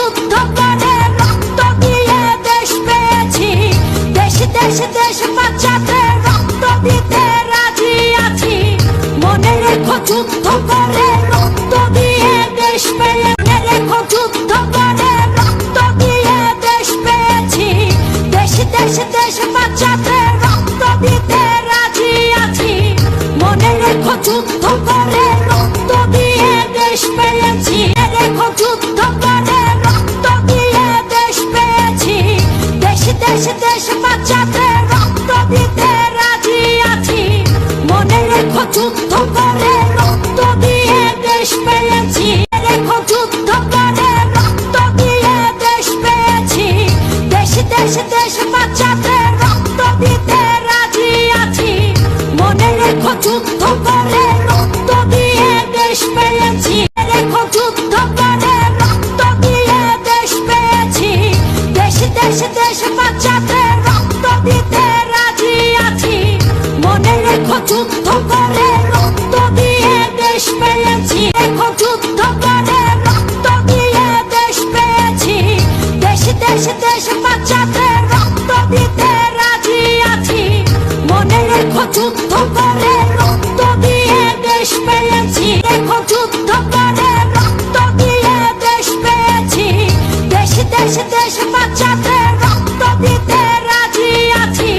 যুদ্ধ করে রক্ত দিয়ে দেশ পেয়েছি, দেশ দেশ দেশ বাঁচাতে রক্ত দিতে রাজি আছি। মনে রেখো যুদ্ধ করে রক্ত দিয়ে দেশ পেয়ে, মনে রেখো যুদ্ধ করে রক্ত দিয়ে দেশ পেয়েছি, দেশ দেশ দেশ বাঁচাতে রক্ত দিতে রাজি আছি। মনে রেখো যুদ্ধ করে রক্ত দিয়ে দেশ পেয়েছি, রেখো যুদ্ধ করে রক্ত দিয়ে দেশ পেয়েছি, দেশ দেশ দেশ বাঁচাতে রক্ত দিতে রাজি আছি। মনে রেখো যুদ্ধ করে রক্ত দিয়ে দেশ পেয়েছি, রেখো যুদ্ধ করে রক্ত দিয়ে দেশ পেয়েছি, দেশ দেশ দেশ বাঁচাতে রক্ত দিতে রাজি আছি। মনে রেখো যুদ্ধ করে রক্ত দিয়ে দেশ পেয়েছি, রেখো যুদ্ধ করে রক্ত দিয়ে দেশ পেয়েছি, দেশ দেশ দেশ বাঁচাতে রক্ত দিতে রাজি আছি। মনে রেখো যুদ্ধ করে রক্ত দিয়ে দেশ পেয়েছি, রেখো যুদ্ধ করে রক্ত দিয়ে দেশ পেয়েছি, দেশ দেশ দেশ বাঁচাতে রক্ত দিতে রাজি আছি। মনে রেখো যুদ্ধ করে রক্ত দিয়ে দেশ পেয়েছি, রেখো যুদ্ধ করে রক্ত দিয়ে দেশ পেয়েছি, দেশ দেশ দেশ বাঁচাতে রক্ত দিতে রাজি আছি।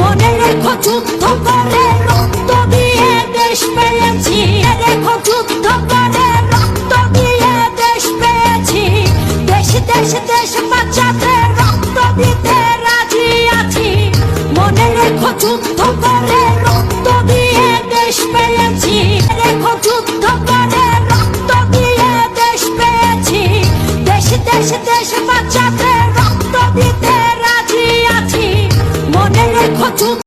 মনে রেখো যুদ্ধ করে রক্ত দিয়ে দেশ পেয়েছি, রেখো যুদ্ধ করে রক্ত দিয়ে দেশ পেয়েছি, দেশ দেশ দেশ বাঁচাতে রক্ত দিতে রাজি আছি। মনে রেখো যুদ্ধ করে রক্ত দিয়ে দেশ পেয়েছি, রেখো যুদ্ধ করে রক্ত দিয়ে দেশ পেয়েছি, দেশ দেশ দেশ বাঁচাতে রক্ত দিতে রাজি আছি। মনে রেখো যুদ্ধ